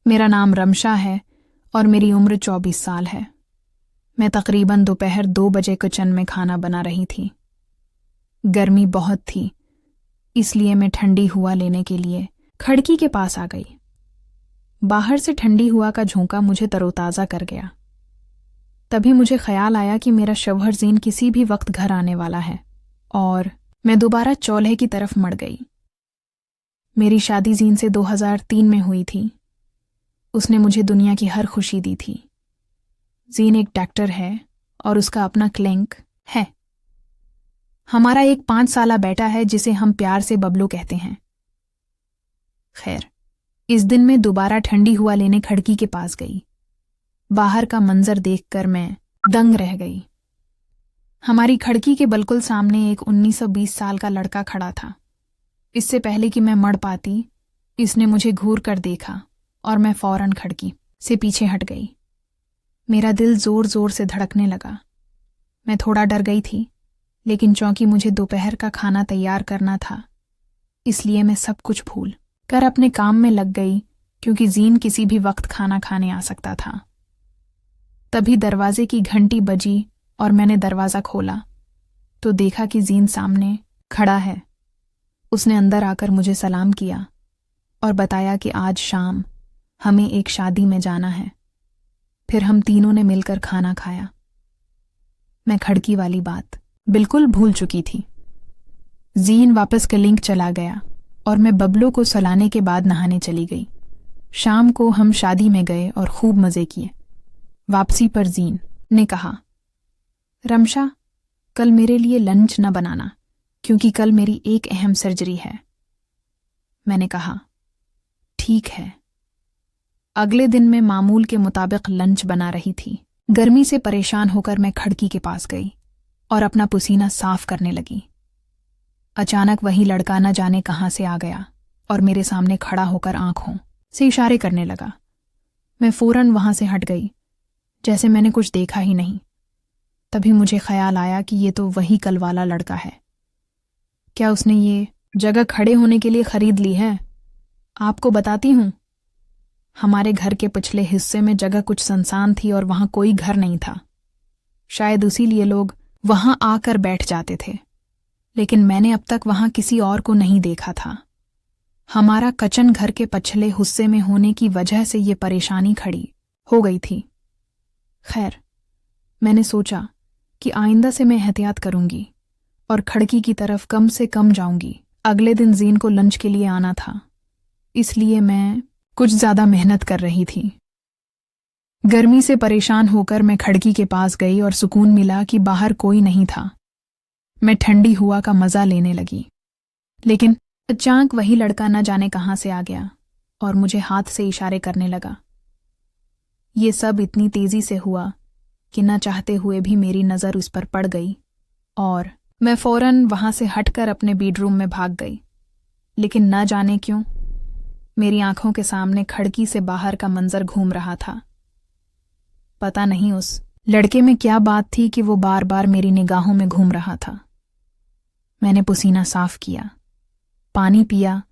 मेरा नाम रमशा है और मेरी उम्र 24 साल है। मैं तकरीबन दोपहर 2 बजे किचन में खाना बना रही थी। गर्मी बहुत थी, इसलिए मैं ठंडी हवा लेने के लिए खिड़की के पास आ गई। बाहर से ठंडी हवा का झोंका मुझे तरोताज़ा कर गया। तभी मुझे ख्याल आया कि मेरा शौहर ज़ीन किसी भी वक्त घर आने वाला है और मैं दोबारा चौल्हे की तरफ मड़ गई। मेरी शादी ज़ीन से 2003 में हुई थी। उसने मुझे दुनिया की हर खुशी दी थी। ज़ीन एक डॉक्टर है और उसका अपना क्लिनिक है। हमारा एक 5 साला बेटा है जिसे हम प्यार से बबलू कहते हैं। खैर, इस दिन मैं दोबारा ठंडी हवा लेने खिड़की के पास गई। बाहर का मंजर देखकर मैं दंग रह गई। हमारी खिड़की के बिल्कुल सामने एक 19-20 साल का लड़का खड़ा था। इससे पहले कि मैं मड़ पाती, इसने मुझे घूर कर देखा और मैं फौरन खिड़की से पीछे हट गई। मेरा दिल जोर जोर से धड़कने लगा। मैं थोड़ा डर गई थी, लेकिन चूंकि मुझे दोपहर का खाना तैयार करना था, इसलिए मैं सब कुछ भूल कर अपने काम में लग गई, क्योंकि ज़ीन किसी भी वक्त खाना खाने आ सकता था। तभी दरवाजे की घंटी बजी और मैंने दरवाज़ा खोला तो देखा कि ज़ीन सामने खड़ा है। उसने अंदर आकर मुझे सलाम किया और बताया कि आज शाम हमें एक शादी में जाना है। फिर हम तीनों ने मिलकर खाना खाया। मैं खिड़की वाली बात बिल्कुल भूल चुकी थी। ज़ीन वापस क्लिनिक चला गया और मैं बबलू को सुलाने के बाद नहाने चली गई। शाम को हम शादी में गए और खूब मज़े किए। वापसी पर ज़ीन ने कहा, रमशा, कल मेरे लिए लंच न बनाना, क्योंकि कल मेरी एक अहम सर्जरी है। मैंने कहा, ठीक है। अगले दिन मैं मामूल के मुताबिक लंच बना रही थी। गर्मी से परेशान होकर मैं खिड़की के पास गई और अपना पसीना साफ करने लगी। अचानक वही लड़का न जाने कहां से आ गया और मेरे सामने खड़ा होकर आंखों से इशारे करने लगा। मैं फौरन वहां से हट गई, जैसे मैंने कुछ देखा ही नहीं। तभी मुझे ख्याल आया कि ये तो वही कल वाला लड़का है। क्या उसने ये जगह खड़े होने के लिए खरीद ली है? आपको बताती हूं, हमारे घर के पिछले हिस्से में जगह कुछ सुनसान थी और वहां कोई घर नहीं था। शायद उसीलिए लोग वहां आकर बैठ जाते थे, लेकिन मैंने अब तक वहां किसी और को नहीं देखा था। हमारा किचन घर के पिछले हिस्से में होने की वजह से ये परेशानी खड़ी हो गई थी। खैर, मैंने सोचा कि आइंदा से मैं एहतियात करूंगी और खिड़की की तरफ कम से कम जाऊंगी। अगले दिन ज़ीन को लंच के लिए आना था, इसलिए मैं कुछ ज़्यादा मेहनत कर रही थी। गर्मी से परेशान होकर मैं खिड़की के पास गई और सुकून मिला कि बाहर कोई नहीं था। मैं ठंडी हवा का मज़ा लेने लगी, लेकिन अचानक वही लड़का न जाने कहां से आ गया और मुझे हाथ से इशारे करने लगा। ये सब इतनी तेजी से हुआ कि न चाहते हुए भी मेरी नज़र उस पर पड़ गई और मैं फौरन वहां से हटकर अपने बेडरूम में भाग गई। लेकिन न जाने क्यों मेरी आंखों के सामने खिड़की से बाहर का मंजर घूम रहा था। पता नहीं उस लड़के में क्या बात थी कि वो बार बार मेरी निगाहों में घूम रहा था। मैंने पसीना साफ किया, पानी पिया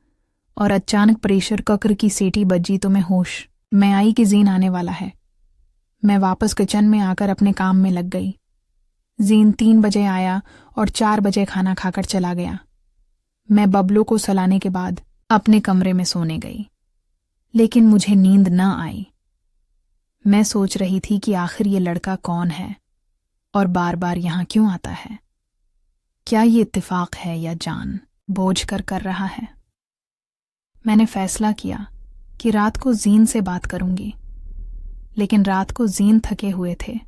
और अचानक प्रेशर कुकर की सीटी बजी तो मैं होश में आई कि ज़ीन आने वाला है। मैं वापस किचन में आकर अपने काम में लग गई। ज़ीन 3 बजे आया और 4 बजे खाना खाकर चला गया। मैं बबलू को सुलाने के बाद अपने कमरे में सोने गई, लेकिन मुझे नींद न आई। मैं सोच रही थी कि आखिर ये लड़का कौन है और बार बार यहाँ क्यों आता है। क्या ये इत्तेफाक है या जान बोझ कर रहा है? मैंने फैसला किया कि रात को ज़ीन से बात करूंगी, लेकिन रात को ज़ीन थके हुए थे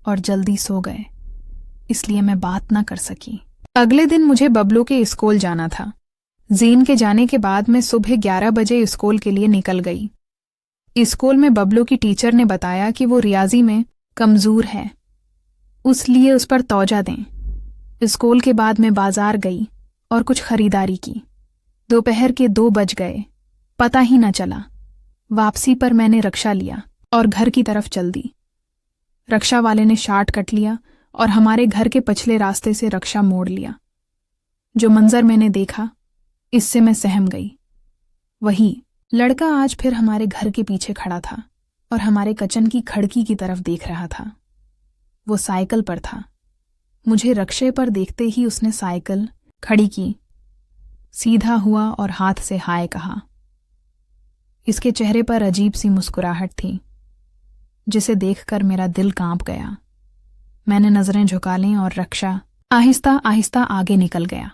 और जल्दी सो गए, इसलिए मैं बात ना कर सकी। अगले दिन मुझे बबलू के स्कूल जाना था। ज़ीन के जाने के बाद मैं सुबह 11 बजे स्कूल के लिए निकल गई। स्कूल में बबलू की टीचर ने बताया कि वो रियाजी में कमज़ोर है, इसलिए उस पर तौजा दें। स्कूल के बाद मैं बाजार गई और कुछ खरीदारी की। दोपहर के 2 बज गए, पता ही न चला। वापसी पर मैंने रिक्शा लिया और घर की तरफ चल दी। रिक्शा वाले ने शार्ट कट लिया और हमारे घर के पिछले रास्ते से रिक्शा मोड़ लिया। जो मंजर मैंने देखा, इससे मैं सहम गई। वही लड़का आज फिर हमारे घर के पीछे खड़ा था और हमारे किचन की खिड़की की तरफ देख रहा था। वो साइकिल पर था। मुझे रक्शे पर देखते ही उसने साइकिल खड़ी की, सीधा हुआ और हाथ से हाय कहा। इसके चेहरे पर अजीब सी मुस्कुराहट थी, जिसे देखकर मेरा दिल कांप गया। मैंने नजरें झुका लीं और रक्षा आहिस्ता आहिस्ता आगे निकल गया।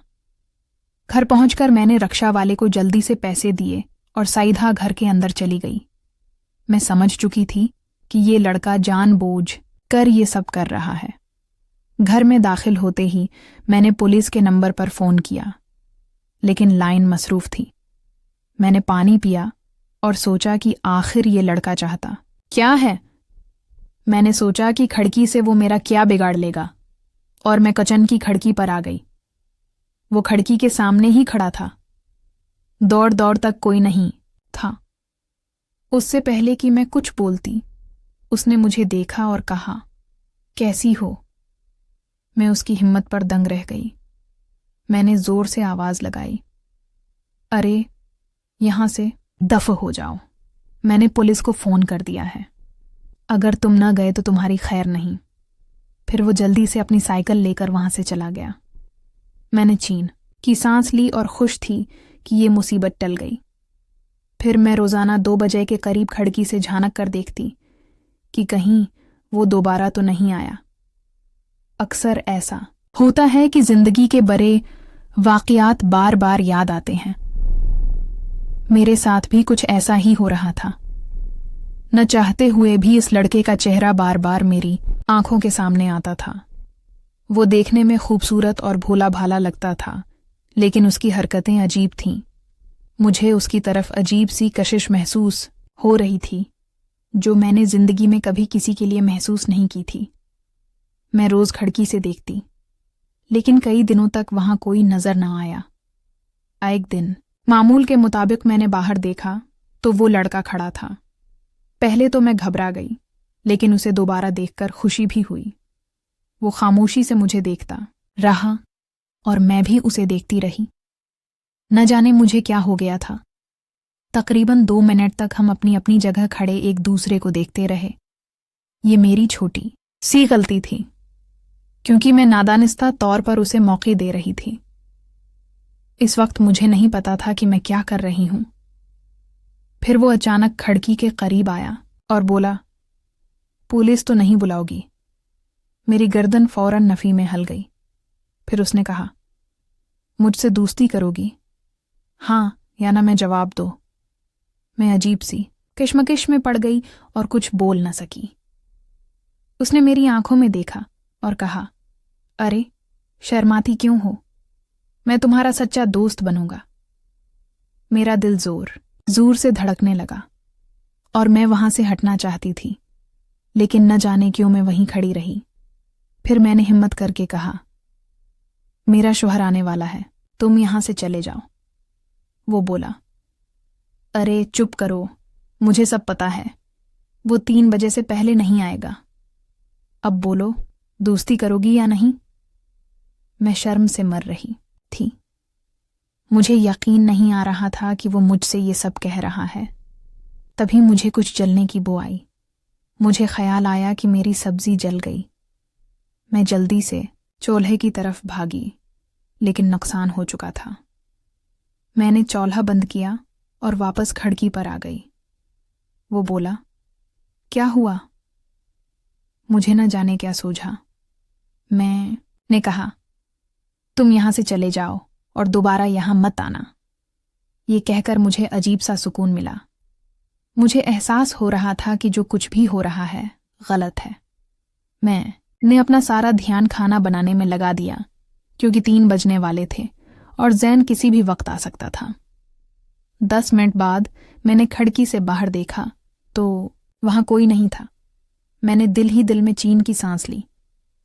घर पहुंचकर मैंने रक्षा वाले को जल्दी से पैसे दिए और सीधा घर के अंदर चली गई। मैं समझ चुकी थी कि ये लड़का जानबूझ कर ये सब कर रहा है। घर में दाखिल होते ही मैंने पुलिस के नंबर पर फ़ोन किया, लेकिन लाइन मसरूफ थी। मैंने पानी पिया और सोचा कि आखिर ये लड़का चाहता क्या है। मैंने सोचा कि खिड़की से वो मेरा क्या बिगाड़ लेगा, और मैं किचन की खिड़की पर आ गई। वो खिड़की के सामने ही खड़ा था। दौड़ दौड़ तक कोई नहीं था। उससे पहले कि मैं कुछ बोलती, उसने मुझे देखा और कहा, कैसी हो? मैं उसकी हिम्मत पर दंग रह गई। मैंने जोर से आवाज लगाई, अरे यहां से दफ़ हो जाओ। मैंने पुलिस को फ़ोन कर दिया है। अगर तुम न गए तो तुम्हारी खैर नहीं। फिर वो जल्दी से अपनी साइकिल लेकर वहां से चला गया। मैंने चैन की सांस ली और खुश थी कि ये मुसीबत टल गई। फिर मैं रोज़ाना 2 बजे के करीब खिड़की से झांक कर देखती कि कहीं वो दोबारा तो नहीं आया। अक्सर ऐसा होता है कि जिंदगी के बड़े वाक़यात बार बार याद आते हैं। मेरे साथ भी कुछ ऐसा ही हो रहा था। न चाहते हुए भी इस लड़के का चेहरा बार बार मेरी आंखों के सामने आता था। वो देखने में खूबसूरत और भोला भाला लगता था, लेकिन उसकी हरकतें अजीब थीं। मुझे उसकी तरफ अजीब सी कशिश महसूस हो रही थी, जो मैंने जिंदगी में कभी किसी के लिए महसूस नहीं की थी। मैं रोज खिड़की से देखती, लेकिन कई दिनों तक वहां कोई नजर न आया। एक दिन मामूल के मुताबिक मैंने बाहर देखा तो वो लड़का खड़ा था। पहले तो मैं घबरा गई, लेकिन उसे दोबारा देखकर खुशी भी हुई। वो खामोशी से मुझे देखता रहा और मैं भी उसे देखती रही। न जाने मुझे क्या हो गया था। तकरीबन 2 मिनट तक हम अपनी अपनी जगह खड़े एक दूसरे को देखते रहे। ये मेरी छोटी सी गलती थी, क्योंकि मैं नादानिस्ता तौर पर उसे मौके दे रही थी। इस वक्त मुझे नहीं पता था कि मैं क्या कर रही हूं। फिर वो अचानक खिड़की के करीब आया और बोला, पुलिस तो नहीं बुलाओगी? मेरी गर्दन फौरन नफी में हल गई। फिर उसने कहा, मुझसे दोस्ती करोगी? हाँ या ना मैं जवाब दो। मैं अजीब सी कश्मकश में पड़ गई और कुछ बोल न सकी। उसने मेरी आंखों में देखा और कहा, अरे शर्माती क्यों हो? मैं तुम्हारा सच्चा दोस्त बनूंगा। मेरा दिल जोर से धड़कने लगा और मैं वहां से हटना चाहती थी, लेकिन न जाने क्यों मैं वहीं खड़ी रही। फिर मैंने हिम्मत करके कहा, मेरा शौहर आने वाला है, तुम यहां से चले जाओ। वो बोला, अरे चुप करो, मुझे सब पता है। वो 3 बजे से पहले नहीं आएगा। अब बोलो, दोस्ती करोगी या नहीं? मैं शर्म से मर रही थी। मुझे यकीन नहीं आ रहा था कि वो मुझसे ये सब कह रहा है। तभी मुझे कुछ जलने की बू आई। मुझे ख्याल आया कि मेरी सब्जी जल गई। मैं जल्दी से चूल्हे की तरफ भागी, लेकिन नुकसान हो चुका था। मैंने चूल्हा बंद किया और वापस खिड़की पर आ गई। वो बोला, क्या हुआ? मुझे न जाने क्या सूझा। मैंने कहा, तुम यहां से चले जाओ और दोबारा यहां मत आना। ये कहकर मुझे अजीब सा सुकून मिला। मुझे एहसास हो रहा था कि जो कुछ भी हो रहा है गलत है। मैंने अपना सारा ध्यान खाना बनाने में लगा दिया, क्योंकि 3 बजने वाले थे और जैन किसी भी वक्त आ सकता था। 10 मिनट बाद मैंने खिड़की से बाहर देखा तो वहां कोई नहीं था। मैंने दिल ही दिल में चैन की सांस ली,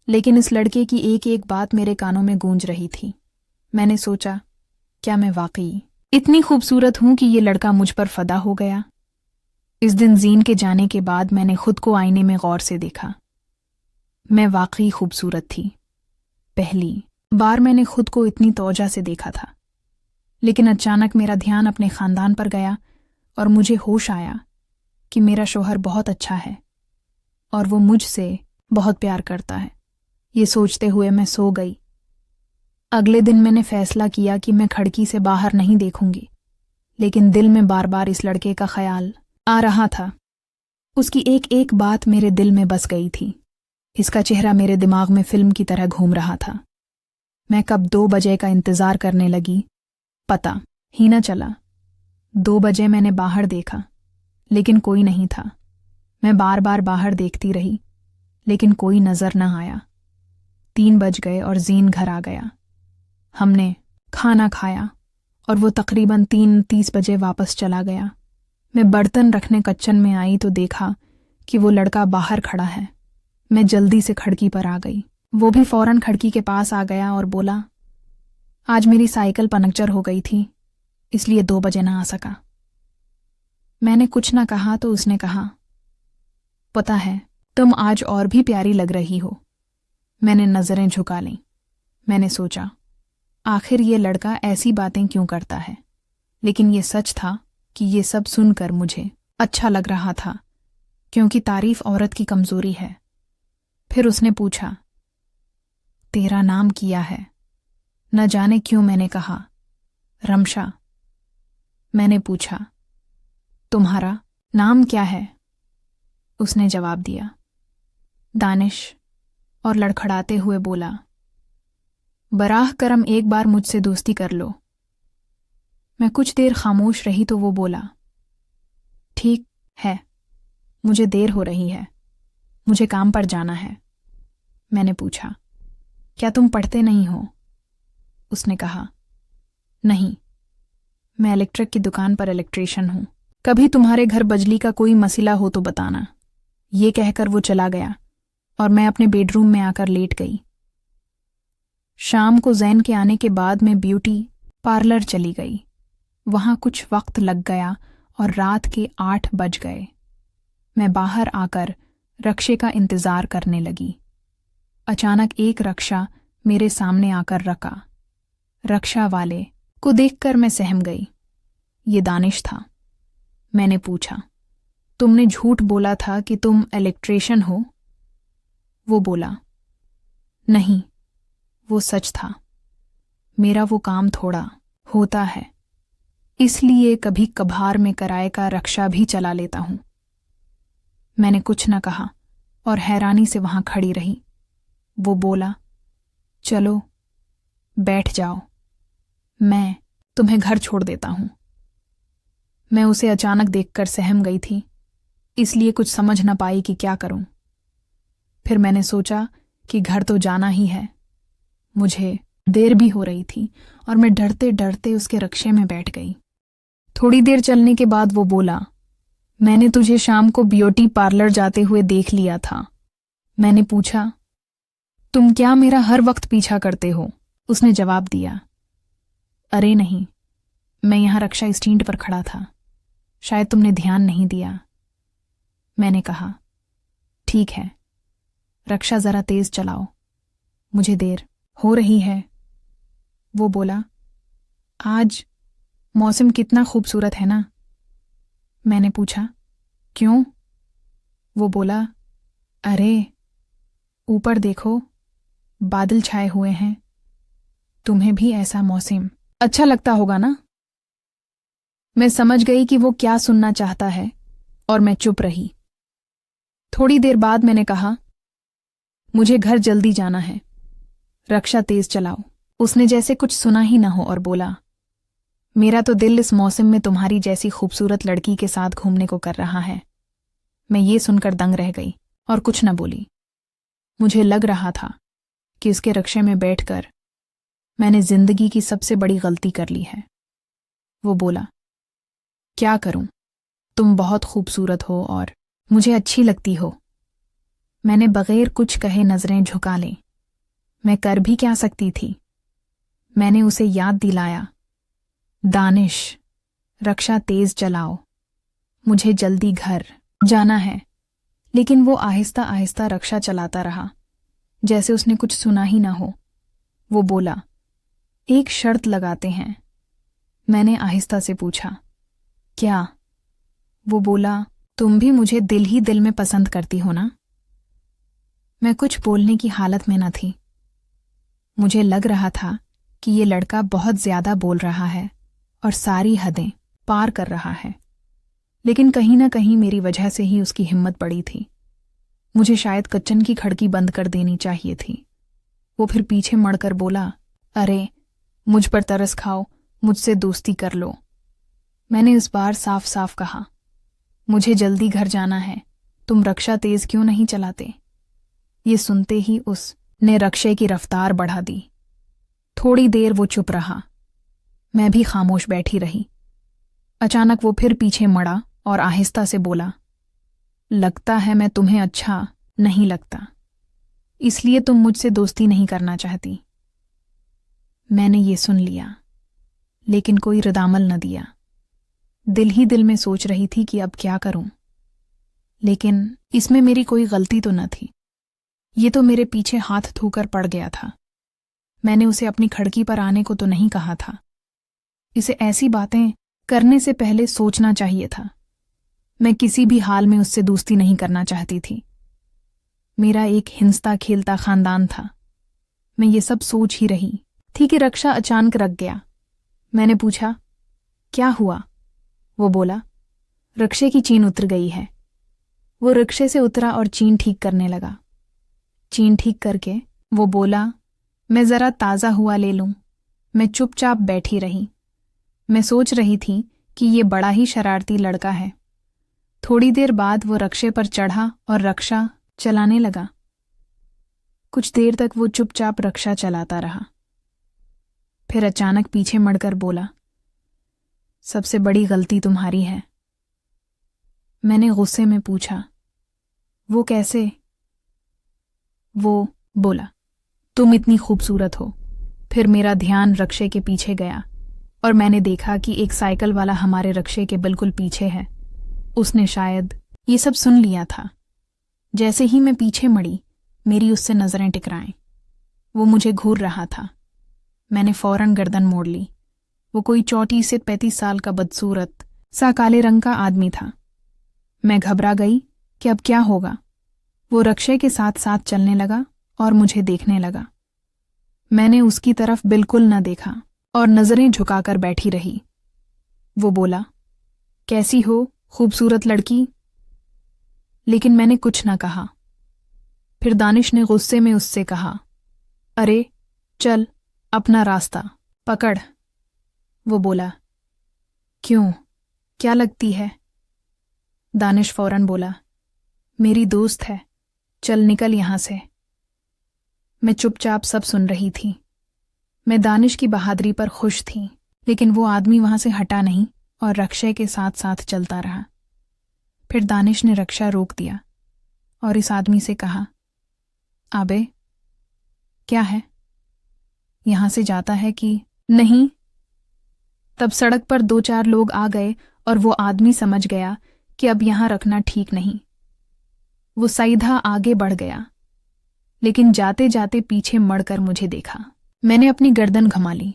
लेकिन इस लड़के की एक एक बात मेरे कानों में गूंज रही थी। मैंने सोचा, क्या मैं वाकई इतनी खूबसूरत हूं कि ये लड़का मुझ पर फदा हो गया? इस दिन जीन के जाने के बाद मैंने खुद को आईने में गौर से देखा। मैं वाकई खूबसूरत थी। पहली बार मैंने खुद को इतनी तौजा से देखा था। लेकिन अचानक मेरा ध्यान अपने खानदान पर गया और मुझे होश आया कि मेरा शौहर बहुत अच्छा है और वो मुझसे बहुत प्यार करता है। ये सोचते हुए मैं सो गई। अगले दिन मैंने फैसला किया कि मैं खिड़की से बाहर नहीं देखूंगी, लेकिन दिल में बार बार इस लड़के का ख्याल आ रहा था। उसकी एक एक बात मेरे दिल में बस गई थी। इसका चेहरा मेरे दिमाग में फिल्म की तरह घूम रहा था। मैं कब 2 बजे का इंतजार करने लगी, पता ही न चला। 2 बजे मैंने बाहर देखा, लेकिन कोई नहीं था। मैं बार बार बाहर देखती रही, लेकिन कोई नजर न आया। 3 बज गए और जीन घर आ गया। हमने खाना खाया और वो तकरीबन 3:30 बजे वापस चला गया। मैं बर्तन रखने किचन में आई तो देखा कि वो लड़का बाहर खड़ा है। मैं जल्दी से खिड़की पर आ गई। वो भी फौरन खिड़की के पास आ गया और बोला, आज मेरी साइकिल पंक्चर हो गई थी, इसलिए 2 बजे ना आ सका। मैंने कुछ ना कहा तो उसने कहा, पता है तुम आज और भी प्यारी लग रही हो। मैंने नजरें झुका लीं। मैंने सोचा, आखिर ये लड़का ऐसी बातें क्यों करता है। लेकिन ये सच था कि ये सब सुनकर मुझे अच्छा लग रहा था, क्योंकि तारीफ औरत की कमजोरी है। फिर उसने पूछा, तेरा नाम किया है? न जाने क्यों मैंने कहा, रमशा। मैंने पूछा, तुम्हारा नाम क्या है? उसने जवाब दिया, दानिश, और लड़खड़ाते हुए बोला, बराह करम एक बार मुझसे दोस्ती कर लो। मैं कुछ देर खामोश रही तो वो बोला, ठीक है, मुझे देर हो रही है, मुझे काम पर जाना है। मैंने पूछा, क्या तुम पढ़ते नहीं हो? उसने कहा, नहीं, मैं इलेक्ट्रिक की दुकान पर इलेक्ट्रीशियन हूं। कभी तुम्हारे घर बिजली का कोई मसला हो तो बताना। ये कहकर वो चला गया और मैं अपने बेडरूम में आकर लेट गई। शाम को जैन के आने के बाद मैं ब्यूटी पार्लर चली गई। वहां कुछ वक्त लग गया और रात के 8 बज गए। मैं बाहर आकर रक्षे का इंतजार करने लगी। अचानक एक रक्षा मेरे सामने आकर रका। रक्षा वाले को देखकर मैं सहम गई। ये दानिश था। मैंने पूछा, तुमने झूठ बोला था कि तुम इलेक्ट्रीशियन हो? वो बोला, नहीं, वो सच था। मेरा वो काम थोड़ा होता है, इसलिए कभी कभार में किराए का रक्षा भी चला लेता हूं। मैंने कुछ न कहा और हैरानी से वहां खड़ी रही। वो बोला, चलो बैठ जाओ, मैं तुम्हें घर छोड़ देता हूं। मैं उसे अचानक देखकर सहम गई थी, इसलिए कुछ समझ न पाई कि क्या करूं। फिर मैंने सोचा कि घर तो जाना ही है। मुझे देर भी हो रही थी और मैं डरते डरते उसके रक्षे में बैठ गई। थोड़ी देर चलने के बाद वो बोला, मैंने तुझे शाम को ब्यूटी पार्लर जाते हुए देख लिया था। मैंने पूछा, तुम क्या मेरा हर वक्त पीछा करते हो? उसने जवाब दिया, अरे नहीं, मैं यहां रक्षा स्टैंड पर खड़ा था, शायद तुमने ध्यान नहीं दिया। मैंने कहा, ठीक है, रक्षा जरा तेज चलाओ, मुझे देर हो रही है। वो बोला, आज मौसम कितना खूबसूरत है ना? मैंने पूछा, क्यों? वो बोला, अरे ऊपर देखो, बादल छाए हुए हैं, तुम्हें भी ऐसा मौसम अच्छा लगता होगा ना? मैं समझ गई कि वो क्या सुनना चाहता है और मैं चुप रही। थोड़ी देर बाद मैंने कहा, मुझे घर जल्दी जाना है, रक्षा तेज चलाओ। उसने जैसे कुछ सुना ही ना हो और बोला, मेरा तो दिल इस मौसम में तुम्हारी जैसी खूबसूरत लड़की के साथ घूमने को कर रहा है। मैं ये सुनकर दंग रह गई और कुछ न बोली। मुझे लग रहा था कि उसके रक्षे में बैठकर मैंने जिंदगी की सबसे बड़ी गलती कर ली है। वो बोला, क्या करूं, तुम बहुत खूबसूरत हो और मुझे अच्छी लगती हो। मैंने बगैर कुछ कहे नजरें झुका लीं। मैं कर भी क्या सकती थी? मैंने उसे याद दिलाया, दानिश, रक्षा तेज चलाओ, मुझे जल्दी घर जाना है। लेकिन वो आहिस्ता आहिस्ता रक्षा चलाता रहा, जैसे उसने कुछ सुना ही ना हो। वो बोला, एक शर्त लगाते हैं। मैंने आहिस्ता से पूछा, क्या? वो बोला, तुम भी मुझे दिल ही दिल में पसंद करती हो ना? मैं कुछ बोलने की हालत में न थी। मुझे लग रहा था कि ये लड़का बहुत ज्यादा बोल रहा है और सारी हदें पार कर रहा है, लेकिन कहीं ना कहीं मेरी वजह से ही उसकी हिम्मत बढ़ी थी। मुझे शायद किचन की खिड़की बंद कर देनी चाहिए थी। वो फिर पीछे मुड़कर बोला, अरे मुझ पर तरस खाओ, मुझसे दोस्ती कर लो। मैंने इस बार साफ साफ कहा, मुझे जल्दी घर जाना है, तुम रक्षा तेज क्यों नहीं चलाते? ये सुनते ही उसने रक्षे की रफ्तार बढ़ा दी। थोड़ी देर वो चुप रहा, मैं भी खामोश बैठी रही। अचानक वो फिर पीछे मुड़ा और आहिस्ता से बोला, लगता है मैं तुम्हें अच्छा नहीं लगता, इसलिए तुम मुझसे दोस्ती नहीं करना चाहती। मैंने ये सुन लिया, लेकिन कोई रद्दामल न दिया। दिल ही दिल में सोच रही थी कि अब क्या करूं, लेकिन इसमें मेरी कोई गलती तो न थी। ये तो मेरे पीछे हाथ धोकर पड़ गया था। मैंने उसे अपनी खिड़की पर आने को तो नहीं कहा था। इसे ऐसी बातें करने से पहले सोचना चाहिए था। मैं किसी भी हाल में उससे दोस्ती नहीं करना चाहती थी। मेरा एक हिंसता खेलता खानदान था। मैं ये सब सोच ही रही थी कि रक्षा अचानक रख गया। मैंने पूछा, क्या हुआ? वो बोला, रक्षे की चीन उतर गई है। वो रिक्शे से उतरा और चीन ठीक करने लगा। चीन ठीक करके वो बोला, मैं जरा ताज़ा हुआ ले लूं। मैं चुपचाप बैठी रही। मैं सोच रही थी कि ये बड़ा ही शरारती लड़का है। थोड़ी देर बाद वो रक्षे पर चढ़ा और रक्षा चलाने लगा। कुछ देर तक वो चुपचाप रक्षा चलाता रहा। फिर अचानक पीछे मुड़कर बोला, सबसे बड़ी गलती तुम्हारी है। मैंने गुस्से में पूछा, वो कैसे? वो बोला, तुम इतनी खूबसूरत हो। फिर मेरा ध्यान रक्षे के पीछे गया और मैंने देखा कि एक साइकिल वाला हमारे रक्षे के बिल्कुल पीछे है। उसने शायद ये सब सुन लिया था। जैसे ही मैं पीछे मुड़ी, मेरी उससे नजरें टकराईं। वो मुझे घूर रहा था। मैंने फौरन गर्दन मोड़ ली। वो कोई 34 से 35 साल का बदसूरत सा काले रंग का आदमी था। मैं घबरा गई कि अब क्या होगा। वो रक्षे के साथ साथ चलने लगा और मुझे देखने लगा। मैंने उसकी तरफ बिल्कुल न देखा और नजरें झुकाकर बैठी रही। वो बोला, कैसी हो खूबसूरत लड़की? लेकिन मैंने कुछ न कहा। फिर दानिश ने गुस्से में उससे कहा, अरे चल, अपना रास्ता पकड़। वो बोला, क्यों, क्या लगती है? दानिश फौरन बोला, मेरी दोस्त है, चल निकल यहां से। मैं चुपचाप सब सुन रही थी। मैं दानिश की बहादुरी पर खुश थी, लेकिन वो आदमी वहां से हटा नहीं और रक्षा के साथ साथ चलता रहा। फिर दानिश ने रक्षा रोक दिया और इस आदमी से कहा, आबे क्या है, यहां से जाता है कि नहीं? तब सड़क पर 2-4 लोग आ गए और वो आदमी समझ गया कि अब यहां रखना ठीक नहीं। वो सीधा आगे बढ़ गया, लेकिन जाते जाते पीछे मुड़कर मुझे देखा। मैंने अपनी गर्दन घुमा ली।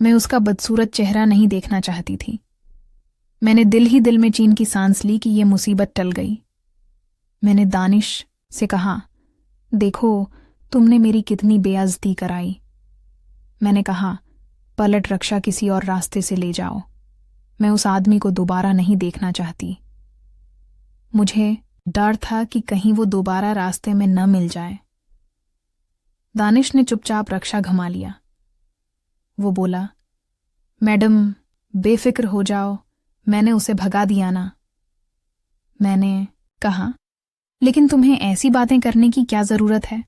मैं उसका बदसूरत चेहरा नहीं देखना चाहती थी। मैंने दिल ही दिल में चीन की सांस ली कि ये मुसीबत टल गई। मैंने दानिश से कहा, देखो तुमने मेरी कितनी बेइज्जती कराई। मैंने कहा, पलट रक्षा किसी और रास्ते से ले जाओ। मैं उस आदमी को दोबारा नहीं देखना चाहती। मुझे डर था कि कहीं वो दोबारा रास्ते में न मिल जाए। दानिश ने चुपचाप रक्षा घुमा लिया। वो बोला, मैडम बेफिक्र हो जाओ, मैंने उसे भगा दिया ना। मैंने कहा, लेकिन तुम्हें ऐसी बातें करने की क्या जरूरत है?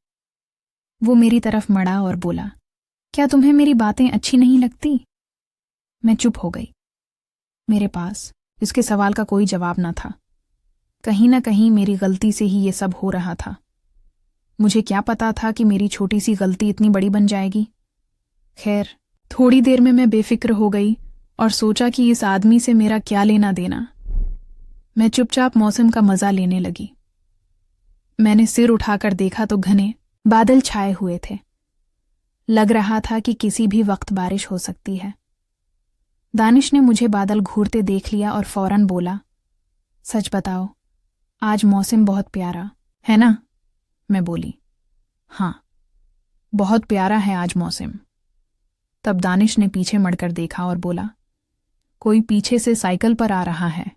वो मेरी तरफ मुड़ा और बोला, क्या तुम्हें मेरी बातें अच्छी नहीं लगती? मैं चुप हो गई। मेरे पास इसके सवाल का कोई जवाब न था। कहीं ना कहीं मेरी गलती से ही ये सब हो रहा था। मुझे क्या पता था कि मेरी छोटी सी गलती इतनी बड़ी बन जाएगी। खैर, थोड़ी देर में मैं बेफिक्र हो गई और सोचा कि इस आदमी से मेरा क्या लेना देना। मैं चुपचाप मौसम का मजा लेने लगी। मैंने सिर उठाकर देखा तो घने बादल छाए हुए थे। लग रहा था कि किसी भी वक्त बारिश हो सकती है। दानिश ने मुझे बादल घूरते देख लिया और फौरन बोला, सच बताओ, आज मौसम बहुत प्यारा है ना? मैं बोली। हाँ, बहुत प्यारा है आज मौसम। तब दानिश ने पीछे मुड़कर देखा और बोला, कोई पीछे से साइकिल पर आ रहा है।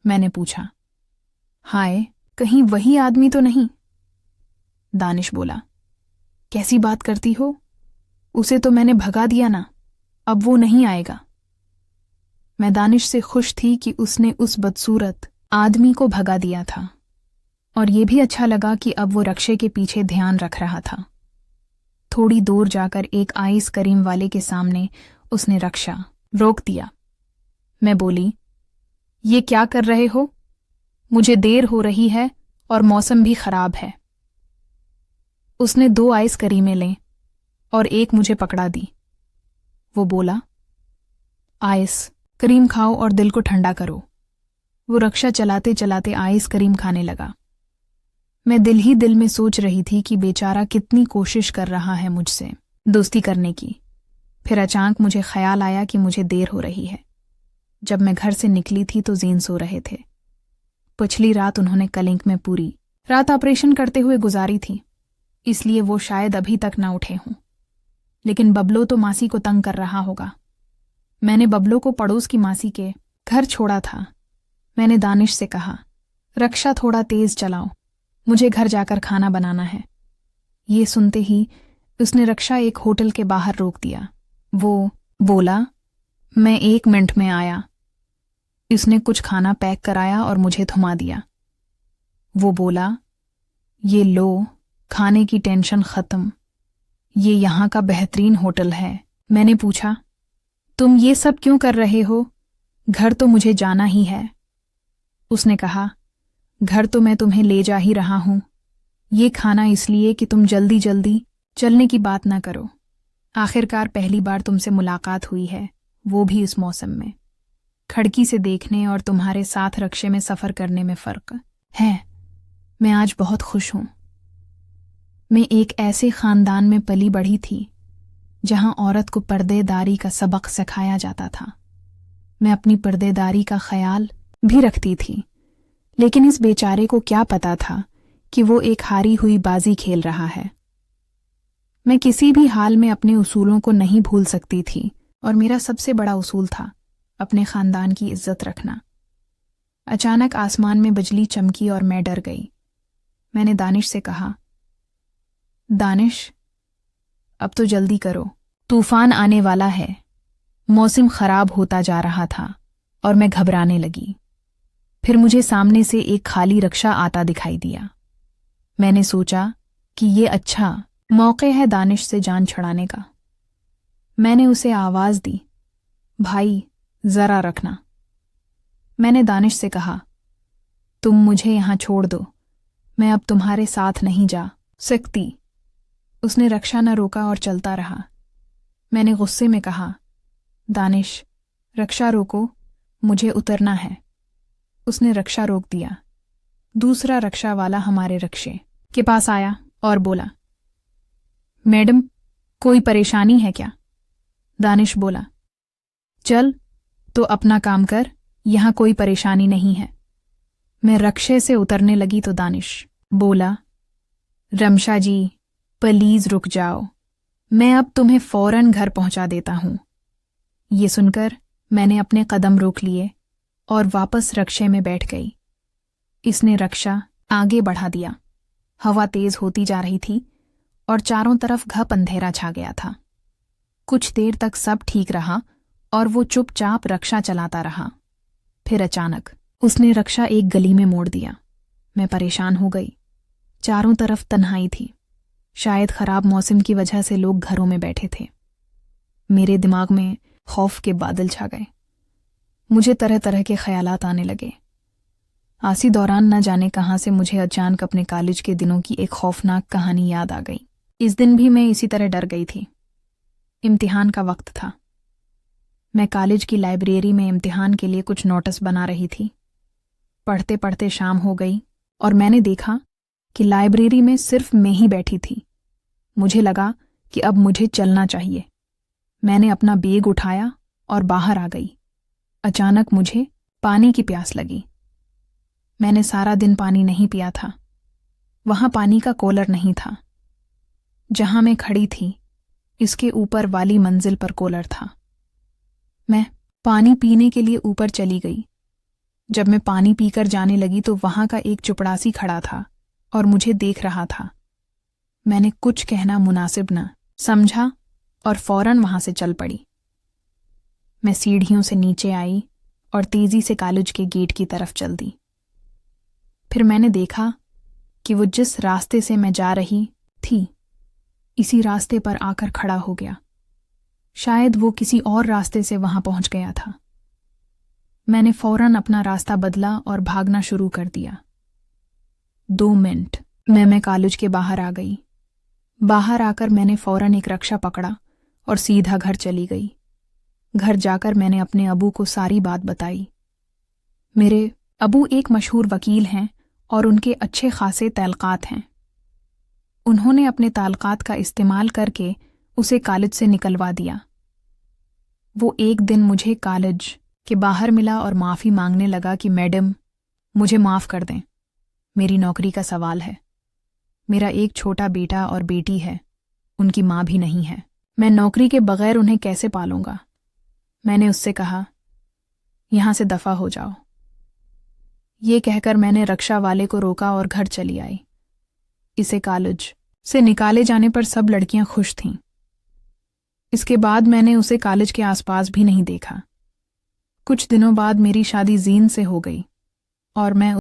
मैंने पूछा, हाय, कहीं वही आदमी तो नहीं? दानिश बोला, कैसी बात करती हो? उसे तो मैंने भगा दिया ना, अब वो नहीं आएगा। मैं दानिश से खुश थी कि उसने उस बदसूरत आदमी को भगा दिया था, और ये भी अच्छा लगा कि अब वो रक्षे के पीछे ध्यान रख रहा था। थोड़ी दूर जाकर एक आइसक्रीम वाले के सामने उसने रक्षा रोक दिया। मैं बोली, ये क्या कर रहे हो? मुझे देर हो रही है और मौसम भी खराब है। उसने 2 आइसक्रीमें लें और एक मुझे पकड़ा दी। वो बोला, आइसक्रीम खाओ और दिल को ठंडा करो। वो रक्षा चलाते चलाते आइसक्रीम खाने लगा। मैं दिल ही दिल में सोच रही थी कि बेचारा कितनी कोशिश कर रहा है मुझसे दोस्ती करने की। फिर अचानक मुझे ख्याल आया कि मुझे देर हो रही है। जब मैं घर से निकली थी तो जीन सो रहे थे। पिछली रात उन्होंने कलिंक में पूरी रात ऑपरेशन करते हुए गुजारी थी, इसलिए वो शायद अभी तक ना उठे हों। लेकिन बबलो तो मासी को तंग कर रहा होगा। मैंने बबलो को पड़ोस की मासी के घर छोड़ा था। मैंने दानिश से कहा, रक्षा थोड़ा तेज चलाओ, मुझे घर जाकर खाना बनाना है। ये सुनते ही उसने रक्षा एक होटल के बाहर रोक दिया। वो बोला, मैं 1 मिनट में आया। उसने कुछ खाना पैक कराया और मुझे थमा दिया। वो बोला, ये लो, खाने की टेंशन खत्म, ये यहाँ का बेहतरीन होटल है। मैंने पूछा, तुम ये सब क्यों कर रहे हो? घर तो मुझे जाना ही है। उसने कहा, घर तो मैं तुम्हें ले जा ही रहा हूं। ये खाना इसलिए कि तुम जल्दी जल्दी चलने की बात ना करो। आखिरकार पहली बार तुमसे मुलाकात हुई है, वो भी इस मौसम में। खिड़की से देखने और तुम्हारे साथ रक्षे में सफ़र करने में फ़र्क है। मैं आज बहुत खुश हूं। मैं एक ऐसे ख़ानदान में पली बढ़ी थी जहां औरत को पर्देदारी का सबक सिखाया जाता था। मैं अपनी पर्देदारी का ख्याल भी रखती थी, लेकिन इस बेचारे को क्या पता था कि वो एक हारी हुई बाजी खेल रहा है। मैं किसी भी हाल में अपने उसूलों को नहीं भूल सकती थी, और मेरा सबसे बड़ा उसूल था अपने ख़ानदान की इज्जत रखना। अचानक आसमान में बिजली चमकी और मैं डर गई। मैंने दानिश से कहा, दानिश, अब तो जल्दी करो, तूफान आने वाला है। मौसम खराब होता जा रहा था और मैं घबराने लगी। फिर मुझे सामने से एक खाली रक्षा आता दिखाई दिया। मैंने सोचा कि ये अच्छा मौके है दानिश से जान छुड़ाने का। मैंने उसे आवाज़ दी, भाई ज़रा रखना। मैंने दानिश से कहा, तुम मुझे यहाँ छोड़ दो, मैं अब तुम्हारे साथ नहीं जा सकती। उसने रक्षा न रोका और चलता रहा। मैंने गुस्से में कहा, दानिश, रक्षा रोको, मुझे उतरना है। उसने रक्षा रोक दिया। दूसरा रक्षा वाला हमारे रक्षे के पास आया और बोला, मैडम, कोई परेशानी है क्या? दानिश बोला, चल तो अपना काम कर, यहाँ कोई परेशानी नहीं है। मैं रक्षे से उतरने लगी तो दानिश बोला, रमशा जी, प्लीज रुक जाओ, मैं अब तुम्हें फौरन घर पहुंचा देता हूं। ये सुनकर मैंने अपने कदम रोक लिए और वापस रक्षे में बैठ गई। इसने रक्षा आगे बढ़ा दिया। हवा तेज होती जा रही थी और चारों तरफ घप अंधेरा छा गया था। कुछ देर तक सब ठीक रहा और वो चुपचाप रक्षा चलाता रहा। फिर अचानक उसने रक्षा एक गली में मोड़ दिया। मैं परेशान हो गई। चारों तरफ तन्हाई थी। शायद खराब मौसम की वजह से लोग घरों में बैठे थे। मेरे दिमाग में खौफ के बादल छा गए। मुझे तरह तरह के ख्यालात आने लगे। आसी दौरान न जाने कहाँ से मुझे अचानक अपने कॉलेज के दिनों की एक खौफनाक कहानी याद आ गई। इस दिन भी मैं इसी तरह डर गई थी। इम्तिहान का वक्त था। मैं कॉलेज की लाइब्रेरी में इम्तिहान के लिए कुछ नोटिस बना रही थी। पढ़ते पढ़ते शाम हो गई और मैंने देखा कि लाइब्रेरी में सिर्फ मैं ही बैठी थी। मुझे लगा कि अब मुझे चलना चाहिए। मैंने अपना बैग उठाया और बाहर आ गई। अचानक मुझे पानी की प्यास लगी। मैंने सारा दिन पानी नहीं पिया था। वहां पानी का कूलर नहीं था। जहां मैं खड़ी थी इसके ऊपर वाली मंजिल पर कूलर था। मैं पानी पीने के लिए ऊपर चली गई। जब मैं पानी पीकर जाने लगी तो वहां का एक चपड़ासी खड़ा था और मुझे देख रहा था। मैंने कुछ कहना मुनासिब न समझा और फौरन वहां से चल पड़ी। मैं सीढ़ियों से नीचे आई और तेजी से कॉलेज के गेट की तरफ चल दी। फिर मैंने देखा कि वो जिस रास्ते से मैं जा रही थी इसी रास्ते पर आकर खड़ा हो गया। शायद वो किसी और रास्ते से वहां पहुंच गया था। मैंने फौरन अपना रास्ता बदला और भागना शुरू कर दिया। 2 मिनट में मैं कॉलेज के बाहर आ गई। बाहर आकर मैंने फौरन एक रिक्शा पकड़ा और सीधा घर चली गई। घर जाकर मैंने अपने अबू को सारी बात बताई। मेरे अबू एक मशहूर वकील हैं और उनके अच्छे खासे ताल्लुकात हैं। उन्होंने अपने ताल्लुकात का इस्तेमाल करके उसे कॉलेज से निकलवा दिया। वो एक दिन मुझे कॉलेज के बाहर मिला और माफ़ी मांगने लगा कि मैडम मुझे माफ़ कर दें, मेरी नौकरी का सवाल है। मेरा एक छोटा बेटा और बेटी है, उनकी माँ भी नहीं है। मैं नौकरी के बगैर उन्हें कैसे पालूंगा। मैंने उससे कहा यहाँ से दफ़ा हो जाओ। ये कहकर मैंने रिक्शा वाले को रोका और घर चली आई। इसे कॉलेज से निकाले जाने पर सब लड़कियां खुश थीं। इसके बाद मैंने उसे कॉलेज के आसपास भी नहीं देखा। कुछ दिनों बाद मेरी शादी जीन से हो गई और मैं